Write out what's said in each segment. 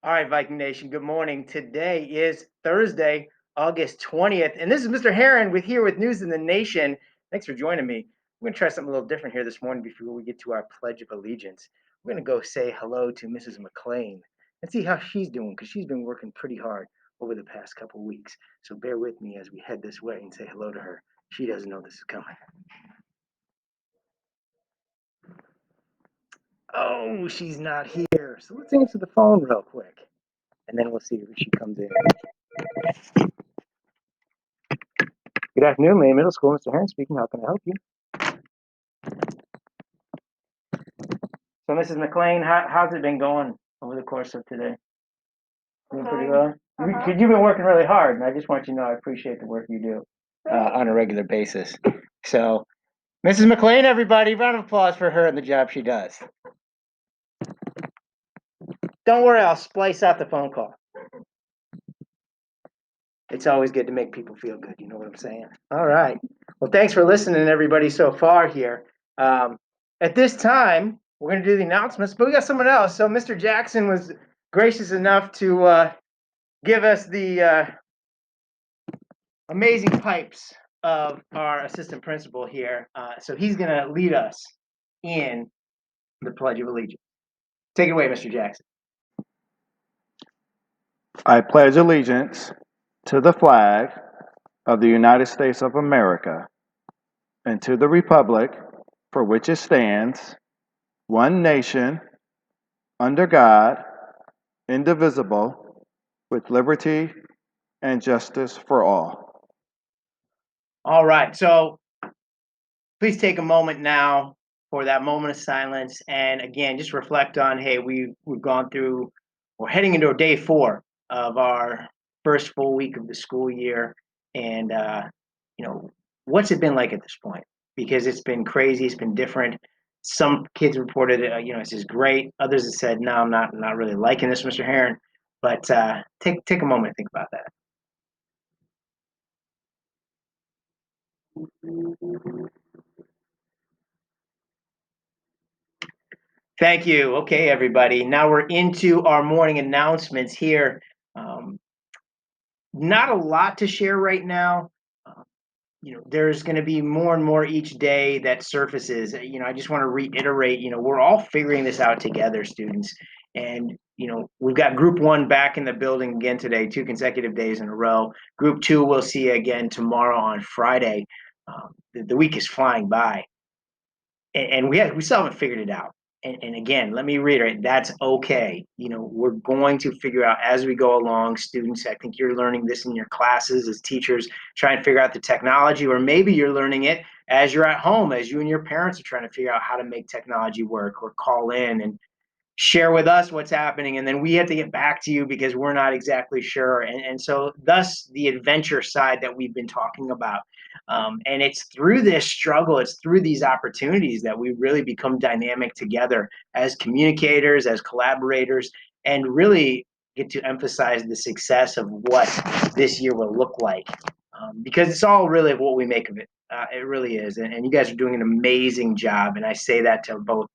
All right, Viking Nation, good morning. Today is Thursday, August 20th, and this is Mr. Heron with News in the Nation. Thanks for joining me. We're going to try something a little different here this morning before we get to our Pledge of Allegiance. We're going to go say hello to Mrs. McLean and see how she's doing because she's been working pretty hard over the past couple of weeks. So bear with me as we head this way and say hello to her. She doesn't know this is coming. Oh, she's not here. So let's answer the phone real quick, and then we'll see if she comes in. Good afternoon, Maine Middle School. Mr. Heron speaking. How can I help you? So, Mrs. McLean, how's it been going over the course of today? Doing pretty well? Because you've been working really hard, and I just want you to know I appreciate the work you do on a regular basis. So, Mrs. McLean, everybody, round of applause for her and the job she does. Don't worry, I'll splice out the phone call. It's always good to make people feel good. You know what I'm saying? All right. Well, thanks for listening, everybody, so far here. At this time, we're going to do the announcements, but we got someone else. So, Mr. Jackson was gracious enough to give us the amazing pipes of our assistant principal here. So, he's going to lead us in the Pledge of Allegiance. Take it away, Mr. Jackson. I pledge allegiance to the flag of the United States of America and to the republic for which it stands, one nation, under God, indivisible, with liberty and justice for all. All right. So, please take a moment now for that moment of silence. And again, just reflect on, hey, we've gone through, we're heading into day 4 of our first full week of the school year. And, what's it been like at this point? Because it's been crazy, it's been different. Some kids reported, this is great. Others have said, no, I'm not really liking this, Mr. Heron. But take a moment to think about that. Thank you. Okay, everybody. Now we're into our morning announcements here. Um, Not a lot to share right now. Uh, there's going to be more and more each day that surfaces. I just want to reiterate, we're all figuring this out together, students. And, we've got group 1 back in the building again today, 2 consecutive days in a row. Group 2, we'll see you again tomorrow on Friday. The week is flying by, and we still haven't figured it out. And again, let me reiterate, that's okay. We're going to figure out as we go along. Students, I think you're learning this in your classes as teachers, trying to figure out the technology, or maybe you're learning it as you're at home, as you and your parents are trying to figure out how to make technology work, or call in and share with us what's happening, and then we have to get back to you because we're not exactly sure. And so thus the adventure side that we've been talking about. And it's through this struggle, it's through these opportunities that we really become dynamic together as communicators, as collaborators, and really get to emphasize the success of what this year will look like. Because it's all really what we make of it. It really is. And you guys are doing an amazing job. And I say that to both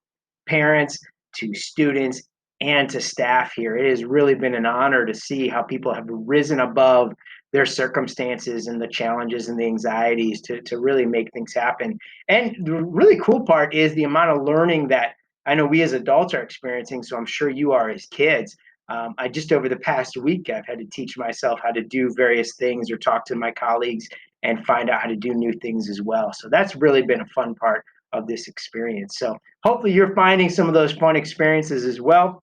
parents, to students, and to staff here. It has really been an honor to see how people have risen above their circumstances and the challenges and the anxieties to really make things happen. And the really cool part is the amount of learning that I know we as adults are experiencing, so I'm sure you are as kids. I just over the past week, I've had to teach myself how to do various things or talk to my colleagues and find out how to do new things as well. So that's really been a fun part of this experience. So hopefully you're finding some of those fun experiences as well.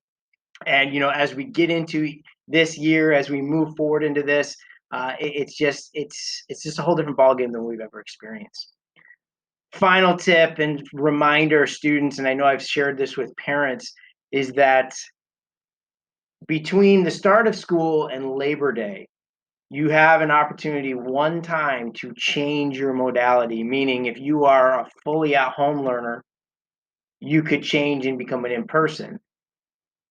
And as we get into this year, as we move forward into this, it's just a whole different ballgame than we've ever experienced. Final tip and reminder, students, and I know I've shared this with parents, is that between the start of school and Labor Day, you have an opportunity one time to change your modality. Meaning, if you are a fully at home learner, you could change and become an in-person.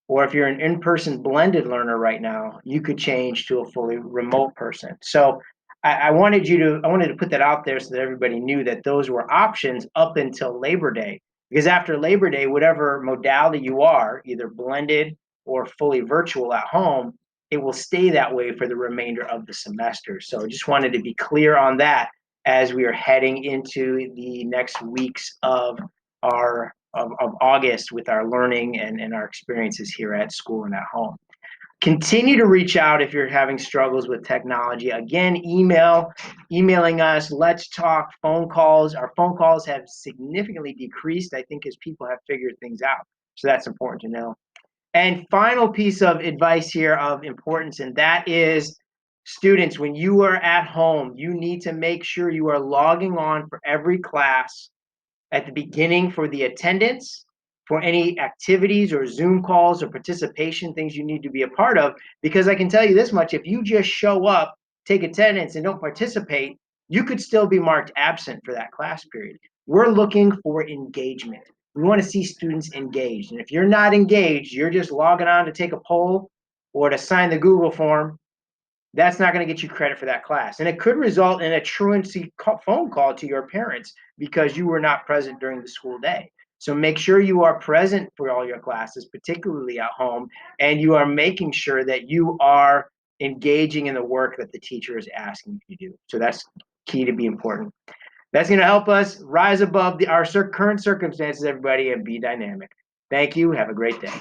Or if you're an in-person blended learner right now, you could change to a fully remote person. So I wanted to put that out there so that everybody knew that those were options up until Labor Day. Because after Labor Day, whatever modality you are, either blended or fully virtual at home, it will stay that way for the remainder of the semester. So just wanted to be clear on that as we are heading into the next weeks of August with our learning and our experiences here at school and at home. Continue to reach out if you're having struggles with technology. Again, emailing us, let's talk, phone calls. Our phone calls have significantly decreased, I think, as people have figured things out. So that's important to know. And final piece of advice here of importance, and that is students, when you are at home, you need to make sure you are logging on for every class at the beginning for the attendance, for any activities or Zoom calls or participation things you need to be a part of. Because I can tell you this much, if you just show up, take attendance, and don't participate, you could still be marked absent for that class period. We're looking for engagement. We want to see students engaged. And if you're not engaged, you're just logging on to take a poll or to sign the Google form, that's not going to get you credit for that class. And it could result in a truancy phone call to your parents because you were not present during the school day. So make sure you are present for all your classes, particularly at home, and you are making sure that you are engaging in the work that the teacher is asking you to do. So that's key to be important. That's going to help us rise above our current circumstances, everybody, and be dynamic. Thank you. Have a great day.